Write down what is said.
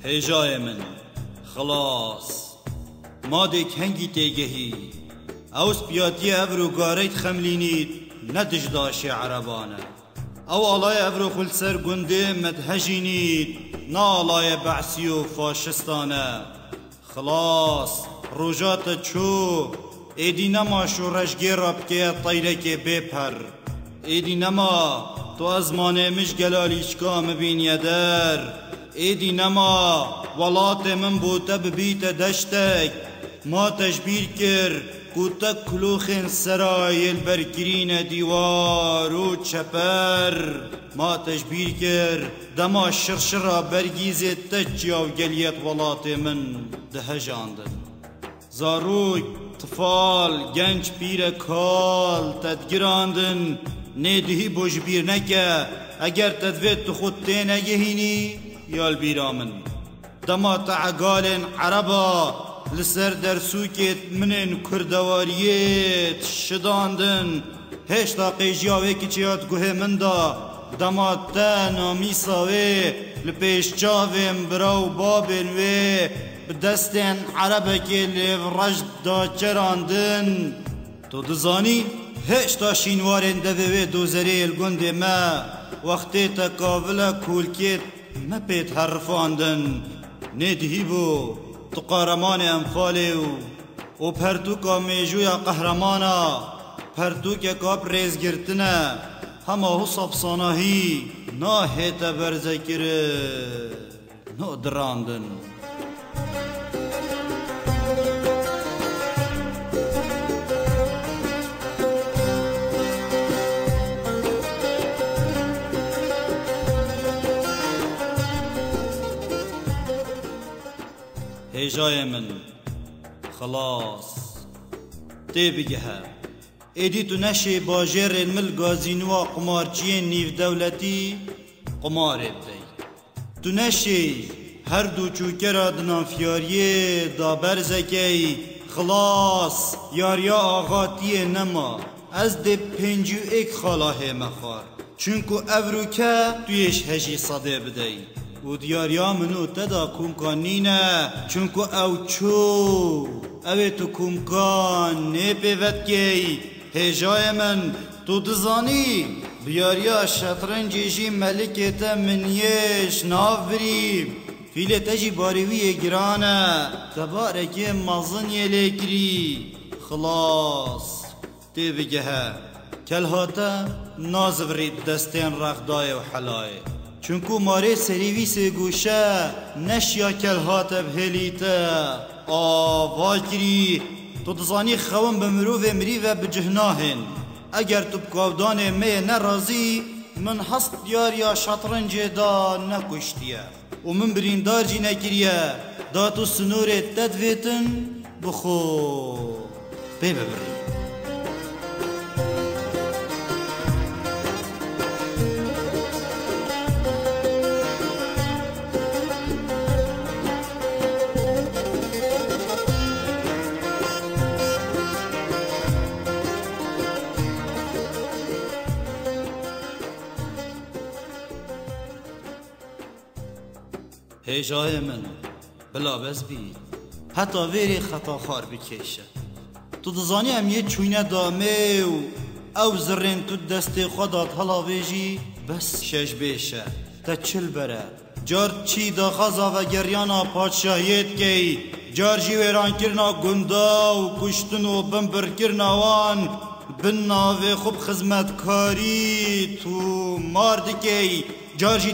هجای من خلاص ما دیک هنگی تیگهی اوس بیاتی افرو گاریت خملینید ندش داشی عربانه او آلای افرو خلسر گنده مدهجینید نا آلای بعثی و فاشستانه خلاص روجات چو ایدی نما شورشگی رب که طیره که بپر ایدی نما تو از مانه مش گلالیچکا مبینی در ایدی نما ولات من بوته ببیت دشتک ما تشبیر کر کوتک کلوخین سرایل برگرین دیوار و چپر ما تشبیر کر دما شرشرا برگیزت تجیا و گلیت ولات من دهجاندن زاروک طفال گنج پیر کال تدگراندن ندهی بوجبیر نکه اگر تدویت خود تینه یهینی یال بیرامن دما تعقال عربا لسر در سوکت منن کردواریت شداندن هشتا قیجیاوه کچیات گوه من دا دما تا نامیساوه لپیش چاویم براو بابن وی بدستن عربه که لیو رجد دا چراندن تو دزانی هشتا شینوارن دوه دوزره الگنده ما وقتی تکاوله کولکت ما پیت حرفاندن ندهی بو تو قهرمان انفالیو و پرتوکا میجویا قهرمانا پرتوکا کاب ریز گرتنه همه هو صبصاناهی نا هیتا برزکره نو دراندن هجای من خلاص تی بگه ایدی تو نشی باجر المل گازینوا قمارچی نیو دولتی قمار بدی تو نشی هر دو چوکر دنافیاریه دا برزکی خلاص یاریا آغاتی نما از ده پنجو ایک خالاه مخار چونکو افروکه تویش هجی صده بدی و دیاریا منو تدا کمکانینه چونکو او چو اوه تو کمکان نیپیوت کی هجای من تو دزانی بیاریا شطرنجی ملکتا منیش نافری فیل تجی باروی گرانه تبارک مازن یلیکری خلاص تی بگه کل هاتا نازورید دستین رخدای و حلای چونکو ماره سریویس گوشه نشیا کل هاتا بهلیتا آوا کری تو دزانی خوان بمروف مریوه بجهناهن اگر تو بکاودان می نرازی من حست دیاریا شطرنج دا نکشتیه و من بریندار جی نکریه دا تو سنور تدویتن بخو بی ببری هجای من بلا بس بید حتی ویری خطا خار بکشه تو دزانی هم یه چوینه دامه و او زرین تو دست خودت حالا بیجی بس شش بیشه تا چل بره جار چی دا خزا و گریانا پادشاهیت کی جار جی ویران کرنا گندا و کشتن و بمبر کرنا وان بن ناوه خوب خدمتکاری تو مارد کی جار جی